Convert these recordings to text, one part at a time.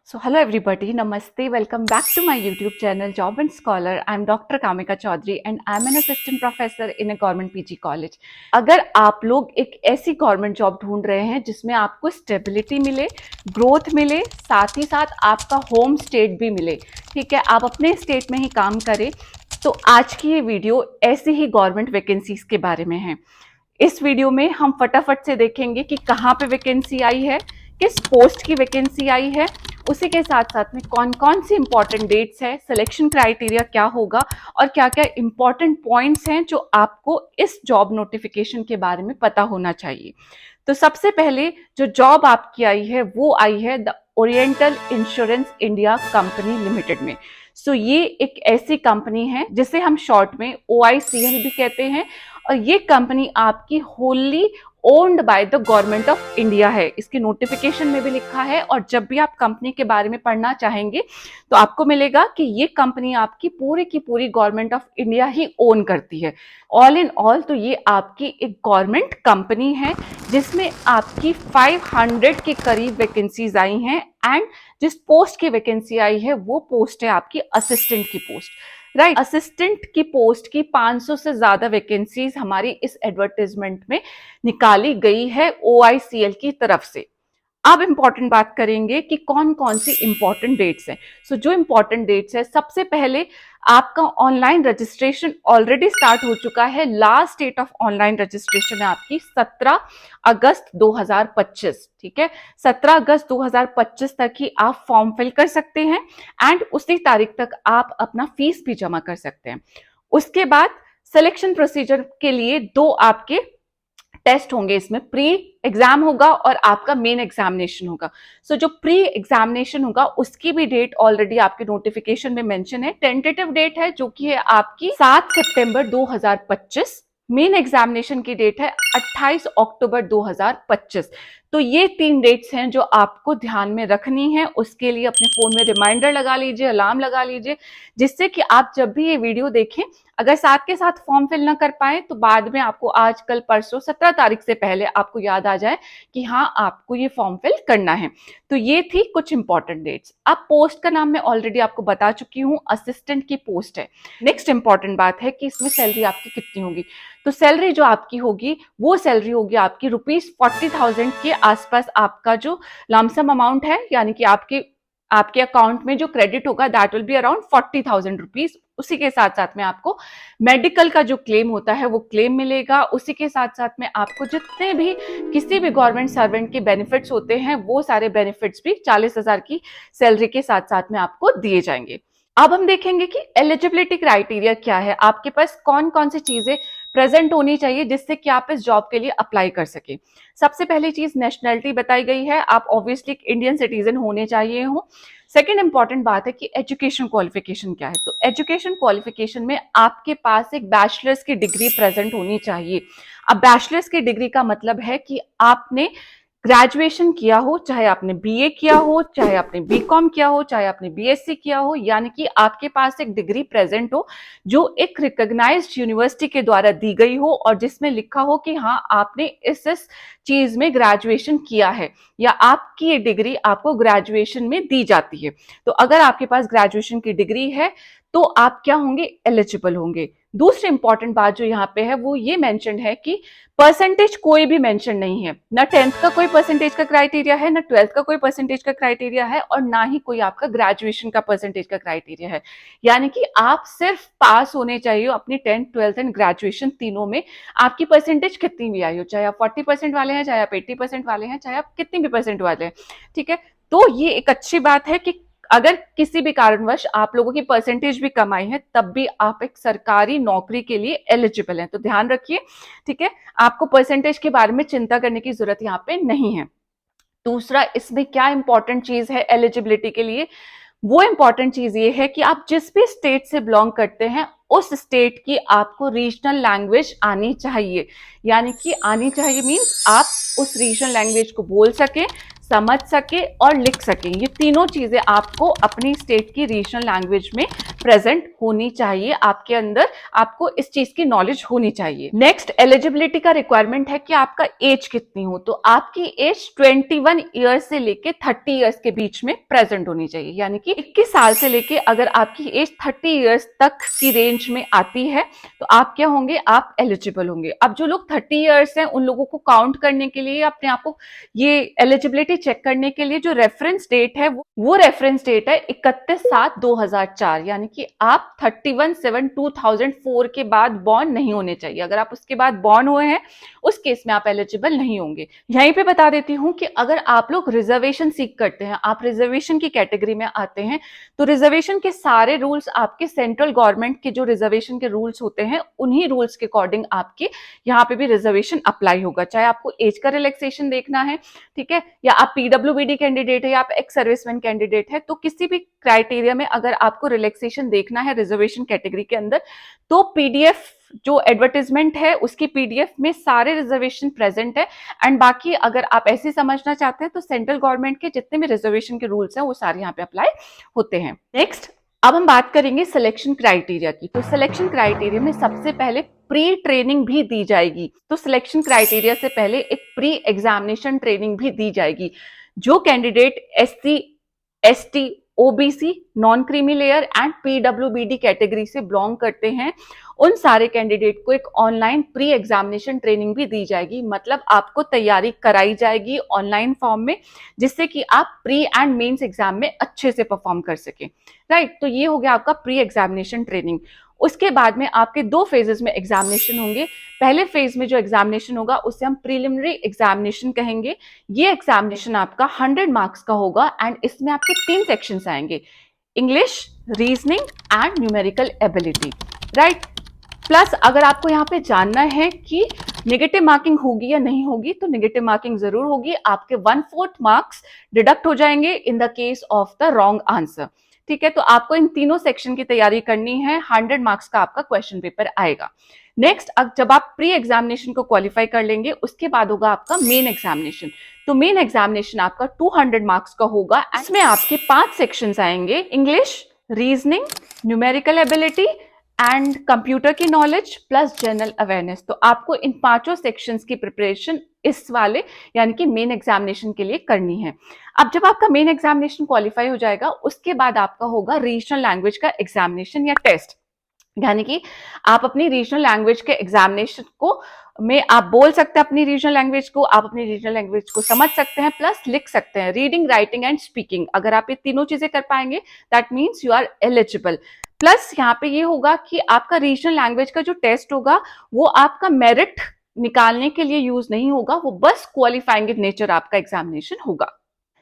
So hello everybody, Namaste, welcome back to my YouTube channel Job and Scholar. I'm Dr. Kamika Chaudhary and I'm an assistant professor in a government PG college. अगर आप लोग एक ऐसी government job ढूंढ रहे हैं जिसमें आपको स्टेबिलिटी मिले, ग्रोथ मिले, साथ ही साथ आपका होम स्टेट भी मिले, ठीक है, आप अपने स्टेट में ही काम करें, तो आज की ये वीडियो ऐसी ही गवर्नमेंट वैकेंसीज के बारे में है। इस वीडियो में हम फटाफट से देखेंगे कि कहाँ पे वैकेंसी आई है, किस पोस्ट की वैकेंसी आई है, उसी के साथ साथ में कौन कौन सी इंपॉर्टेंट डेट्स है, सिलेक्शन क्राइटेरिया क्या होगा और क्या क्या इंपॉर्टेंट पॉइंट्स हैं जो आपको इस जॉब नोटिफिकेशन के बारे में पता होना चाहिए। तो सबसे पहले जो जॉब आपकी आई है वो आई है the oriental insurance India company limited में। सो ये एक ऐसी कंपनी है जिसे हम शॉर्ट में OICL भी कहते हैं और ये कंपनी आपकी wholly owned by the government of India है। इसकी नोटिफिकेशन में भी लिखा है और जब भी आप कंपनी के बारे में पढ़ना चाहेंगे तो आपको मिलेगा कि ये कंपनी आपकी पूरी की पूरी government of India he own करती है। ऑल इन ऑल तो ये आपकी एक गवर्नमेंट कंपनी है जिसमें आपकी 500 के करीब वैकेंसीज आई हैं एंड जिस पोस्ट की वैकेंसी आई है वो पोस्ट है आपकी असिस्टेंट की पोस्ट, राइट। असिस्टेंट की पोस्ट की 500 से ज्यादा वैकेंसीज हमारी इस एडवर्टाइजमेंट में निकाली गई है OICL की तरफ से। अब इंपॉर्टेंट बात करेंगे कि कौन कौन सी इंपॉर्टेंट डेट्स हैं। सो जो इंपॉर्टेंट डेट्स है, सबसे पहले आपका ऑनलाइन रजिस्ट्रेशन ऑलरेडी स्टार्ट हो चुका है। Last date of online registration है आपकी 17 अगस्त 2025, ठीक है। 17 अगस्त 2025 तक ही आप फॉर्म फिल कर सकते हैं एंड उसी तारीख तक आप अपना फीस भी जमा कर सकते हैं। उसके बाद सिलेक्शन प्रोसीजर के लिए दो आपके टेस्ट होंगे, इसमें प्री एग्जाम होगा और आपका मेन एग्जामिनेशन होगा। सो जो प्री एग्जामिनेशन होगा उसकी भी डेट ऑलरेडी आपके नोटिफिकेशन में मेंशन है। टेंटेटिव डेट है जो कि है आपकी 7 सितंबर 2025। मेन एग्जामिनेशन की डेट है 28 अक्टूबर 2025। तो ये 3 डेट्स हैं जो आपको ध्यान में रखनी है। उसके लिए अपने फोन में रिमाइंडर लगा लीजिए, अलार्म लगा लीजिए, जिससे कि आप जब भी ये वीडियो देखें, अगर साथ के साथ फॉर्म फिल ना कर पाए तो बाद में आपको आज कल परसों 17 तारीख से पहले आपको याद आ जाए कि हाँ आपको ये फॉर्म फिल करना है। तो ये थी कुछ इंपॉर्टेंट डेट्स। अब पोस्ट का नाम मैं ऑलरेडी आपको बता चुकी हूँ, असिस्टेंट की पोस्ट है। नेक्स्ट इंपॉर्टेंट बात है कि इसमें सैलरी आपकी कितनी होगी। तो सैलरी जो आपकी होगी वो सैलरी होगी आपकी ₹40,000 के आसपास। आपका जो लमसम अमाउंट है यानी कि आपके अकाउंट में जो क्रेडिट होगा दैट विल बी अराउंड ₹40,000। उसी के साथ साथ में आपको मेडिकल का जो क्लेम होता है वो क्लेम मिलेगा। उसी के साथ साथ में आपको जितने भी किसी भी गवर्नमेंट सर्वेंट के बेनिफिट्स होते हैं वो सारे बेनिफिट्स भी 40,000 की सैलरी के साथ साथ में आपको दिए जाएंगे। अब हम देखेंगे कि एलिजिबिलिटी क्राइटेरिया क्या है, आपके पास कौन कौन सी चीजें प्रेजेंट होनी चाहिए जिससे कि आप इस जॉब के लिए अप्लाई कर सके। सबसे पहली चीज नेशनलिटी बताई गई है, आप ऑब्वियसली इंडियन सिटीजन होने चाहिए हो। सेकेंड इंपॉर्टेंट बात है कि एजुकेशन क्वालिफिकेशन क्या है। तो एजुकेशन क्वालिफिकेशन में आपके पास एक बैचलर्स की डिग्री प्रेजेंट होनी चाहिए। अब बैचलर्स की डिग्री का मतलब है कि आपने ग्रेजुएशन किया हो, चाहे आपने BA किया हो, चाहे आपने BCom किया हो, चाहे आपने BSc किया हो, यानी कि आपके पास एक डिग्री प्रेजेंट हो जो एक रिकॉग्नाइज्ड यूनिवर्सिटी के द्वारा दी गई हो और जिसमें लिखा हो कि हाँ आपने इस चीज में ग्रेजुएशन किया है या आपकी ये डिग्री आपको ग्रेजुएशन में दी जाती है। तो अगर आपके पास ग्रेजुएशन की डिग्री है तो आप क्या होंगे, एलिजिबल होंगे। दूसरी इंपॉर्टेंट बात जो यहाँ पे है वो ये मेंशन है कि परसेंटेज कोई भी मेंशन नहीं है, ना 10th का कोई परसेंटेज का क्राइटेरिया है, ना 12th का कोई परसेंटेज का क्राइटेरिया है और ना ही कोई आपका ग्रेजुएशन का परसेंटेज का क्राइटेरिया है। यानी कि आप सिर्फ पास होने चाहिए अपनी 10th 12th एंड ग्रेजुएशन तीनों में। आपकी परसेंटेज कितनी भी आई हो, चाहे आप 40% वाले हैं, चाहे आप 80% वाले हैं, चाहे आप कितनी भी परसेंट वाले हैं, ठीक है। तो ये एक अच्छी बात है कि अगर किसी भी कारणवश आप लोगों की परसेंटेज भी कम आई है तब भी आप एक सरकारी नौकरी के लिए एलिजिबल हैं। तो ध्यान रखिए, ठीक है, आपको परसेंटेज के बारे में चिंता करने की जरूरत यहाँ पे नहीं है। दूसरा, इसमें क्या इंपॉर्टेंट चीज है एलिजिबिलिटी के लिए, वो इंपॉर्टेंट चीज ये है कि आप जिस भी स्टेट से बिलोंग करते हैं उस स्टेट की आपको रीजनल लैंग्वेज आनी चाहिए। यानी कि आनी चाहिए मीन्स आप उस रीजनल लैंग्वेज को बोल सकें, समझ सके और लिख सके। ये तीनों चीजें आपको अपनी स्टेट की रीजनल लैंग्वेज में प्रेजेंट होनी चाहिए आपके अंदर, आपको इस चीज की नॉलेज होनी चाहिए। नेक्स्ट एलिजिबिलिटी का रिक्वायरमेंट है कि आपका एज कितनी हो, तो आपकी एज 21 ईयर्स से लेके 30 ईयर्स के बीच में प्रेजेंट होनी चाहिए, यानी कि 21 साल से लेके अगर आपकी एज 30 ईयर्स तक की रेंज में आती है तो आप क्या होंगे, आप एलिजिबल होंगे। अब जो लोग 30 ईयर्स हैं उन लोगों को काउंट करने के लिए, अपने आप को ये एलिजिबिलिटी चेक करने के लिए जो रेफरेंस डेट है वो रेफरेंस डेट है 31/7/2004, यानी कि आप 31/7/2004 के बाद बॉर्न नहीं होने चाहिए। अगर आप उसके बाद बॉर्न हुए हैं उस केस में आप एलिजिबल नहीं होंगे। यहीं पे बता देती हूं कि अगर आप लोग रिजर्वेशन सीख करते हैं, आप रिजर्वेशन की कैटेगरी में आते हैं, तो रिजर्वेशन के सारे रूल्स आपके सेंट्रल गवर्नमेंट के जो रिजर्वेशन के रूल्स होते हैं उन्हीं रूल्स के अकॉर्डिंग आपके यहाँ पे भी रिजर्वेशन अप्लाई होगा। चाहे आपको एज का रिलैक्सेशन देखना है, ठीक है, या आप पीडब्ल्यूबीडी कैंडिडेट है या आप एक्स सर्विसमैन कैंडिडेट है, तो किसी भी क्राइटेरिया में अगर आपको रिलैक्सेशन देखना है रिजर्वेशन कैटेगरी के अंदर, तो पीडीएफ जो एडवर्टाइजमेंट है उसकी पीडीएफ में सारे रिजर्वेशन प्रेजेंट है। एंड बाकी अगर आप ऐसे समझना चाहते हैं तो सेंट्रल गवर्नमेंट के जितने भी रिजर्वेशन के रूल्स हैं वो सारे यहाँ पे अप्लाई होते हैं। नेक्स्ट अब हम बात करेंगे सिलेक्शन क्राइटेरिया की। तो सिलेक्शन क्राइटेरिया में सबसे पहले प्री ट्रेनिंग भी दी जाएगी। तो सिलेक्शन क्राइटेरिया से पहले एक प्री एग्जामिनेशन ट्रेनिंग भी दी जाएगी। जो candidate SC, ST, OBC, non creamy layer and PWBD category से बिलोंग करते हैं उन सारे कैंडिडेट को एक ऑनलाइन प्री एग्जामिनेशन ट्रेनिंग भी दी जाएगी। मतलब आपको तैयारी कराई जाएगी ऑनलाइन फॉर्म में, जिससे कि आप प्री एंड मेंस एग्जाम में अच्छे से परफॉर्म कर सकें। राइट, तो ये हो गया आपका प्री एग्जामिनेशन ट्रेनिंग। उसके बाद में आपके 2 फेजेस में एग्जामिनेशन होंगे। पहले फेज में जो एग्जामिनेशन होगा उसे हम प्रीलिमिनरी एग्जामिनेशन कहेंगे। ये एग्जामिनेशन आपका 100 मार्क्स का होगा एंड इसमें आपके 3 सेक्शंस आएंगे, English, reasoning and numerical ability. Right, plus अगर आपको यहाँ पे जानना है कि नेगेटिव मार्किंग होगी या नहीं होगी, तो नेगेटिव मार्किंग जरूर होगी। आपके 1/4 मार्क्स डिडक्ट हो जाएंगे in the case of the wrong answer. ठीक है, तो आपको इन तीनों सेक्शन की तैयारी करनी है। 100 मार्क्स का आपका क्वेश्चन पेपर आएगा। नेक्स्ट, अब जब आप प्री एग्जामिनेशन को क्वालिफाई कर लेंगे उसके बाद होगा आपका मेन एग्जामिनेशन। तो मेन एग्जामिनेशन आपका 200 मार्क्स का होगा। इसमें आपके 5 सेक्शंस आएंगे, English, reasoning, numerical ability and computer की नॉलेज प्लस जनरल अवेयरनेस। तो आपको इन 5 सेक्शंस की प्रिपरेशन इस वाले यानी कि मेन एग्जामिनेशन के लिए करनी है। अब जब आपका मेन एग्जामिनेशन क्वालिफाई हो जाएगा उसके बाद आपका होगा रीजनल लैंग्वेज का एग्जामिनेशन या टेस्ट, यानी कि आप अपनी रीजनल लैंग्वेज के एग्जामिनेशन को में आप बोल सकते हैं अपनी रीजनल लैंग्वेज को, आप अपनी रीजनल लैंग्वेज को समझ सकते हैं प्लस लिख सकते हैं, रीडिंग, राइटिंग एंड स्पीकिंग। अगर आप ये तीनों चीजें कर पाएंगे that means you are eligible. Plus यहाँ पे ये होगा कि आपका रीजनल लैंग्वेज का जो टेस्ट होगा वो आपका मेरिट निकालने के लिए यूज नहीं होगा, वो बस क्वालिफाइंग इन नेचर आपका एग्जामिनेशन होगा।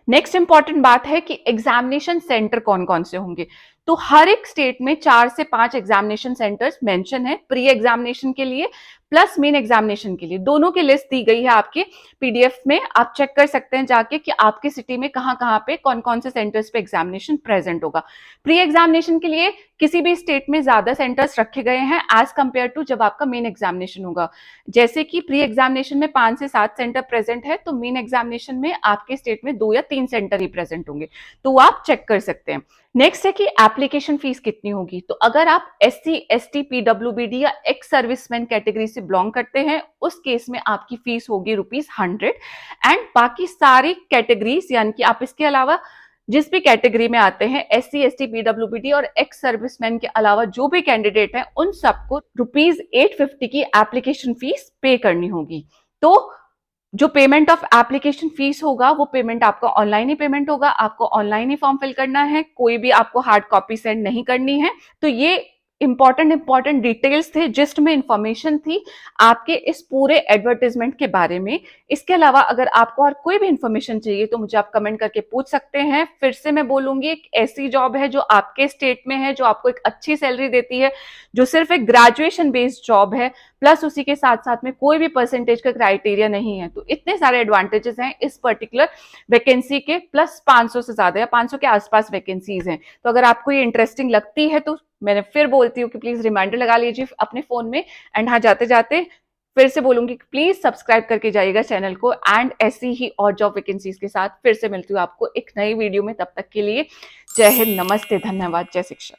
नेक्स्ट इंपॉर्टेंट बात है कि एग्जामिनेशन सेंटर कौन कौन से होंगे। तो हर एक स्टेट में 4 से 5 एग्जामिनेशन सेंटर्स मेंशन है प्री एग्जामिनेशन के लिए प्लस मेन एग्जामिनेशन के लिए। दोनों की लिस्ट दी गई है आपके पीडीएफ में, आप चेक कर सकते हैं जाके कि आपकी सिटी में कहाँ पे कौन कौन से सेंटर्स पे एग्जामिनेशन प्रेजेंट होगा। प्री एग्जामिनेशन के लिए किसी भी स्टेट में ज्यादा सेंटर्स रखे गए हैं एज कंपेयर टू जब आपका मेन एग्जामिनेशन होगा। जैसे कि प्री एग्जामिनेशन में 5 से 7 सेंटर प्रेजेंट है, तो मेन एग्जामिनेशन में आपके स्टेट में 2 या 3 सेंटर ही प्रेजेंट होंगे, तो आप चेक कर सकते हैं। नेक्स्ट है कि एप्लीकेशन फीस कितनी होगी। तो अगर आप एससी, एसटी, पीडब्ल्यूबीडी या एक्स सर्विसमैन कैटेगरी से बिलोंग करते हैं उस केस में आपकी फीस होगी ₹100 एंड बाकी सारी कैटेगरीज यानी कि आप इसके अलावा जिस भी कैटेगरी में आते हैं एससी, एसटी, पीडब्ल्यूबीडी और एक्स सर्विसमैन के अलावा जो भी कैंडिडेट हैं उन सबको ₹850 की एप्लीकेशन फीस पे करनी होगी। तो जो पेमेंट ऑफ एप्लीकेशन फीस होगा वो पेमेंट आपका ऑनलाइन ही पेमेंट होगा, आपको ऑनलाइन ही फॉर्म फिल करना है, कोई भी आपको हार्ड कॉपी सेंड नहीं करनी है। तो ये इंपॉर्टेंट डिटेल्स थे, जिस्ट में इंफॉर्मेशन थी आपके इस पूरे एडवर्टाइजमेंट के बारे में। इसके अलावा अगर आपको और कोई भी इंफॉर्मेशन चाहिए तो मुझे आप कमेंट करके पूछ सकते हैं। फिर से मैं बोलूंगी, एक ऐसी जॉब है जो आपके स्टेट में है, जो आपको एक अच्छी सैलरी देती है, जो सिर्फ एक ग्रेजुएशन बेस्ड जॉब है, प्लस उसी के साथ साथ में कोई भी परसेंटेज का क्राइटेरिया नहीं है। तो इतने सारे एडवांटेजेस हैं इस पर्टिकुलर वैकेंसी के, प्लस 500 से ज्यादा या 500 के आसपास वैकेंसीज हैं। तो अगर आपको ये इंटरेस्टिंग लगती है तो मैंने फिर बोलती हूँ कि प्लीज रिमाइंडर लगा लीजिए अपने फोन में। एंड हाँ, जाते जाते फिर से बोलूंगी कि प्लीज सब्सक्राइब करके जाइएगा चैनल को, एंड ऐसी ही और जॉब वैकेंसीज के साथ फिर से मिलती हूँ आपको एक नई वीडियो में। तब तक के लिए जय हिंद, नमस्ते, धन्यवाद, जय शिक्षा।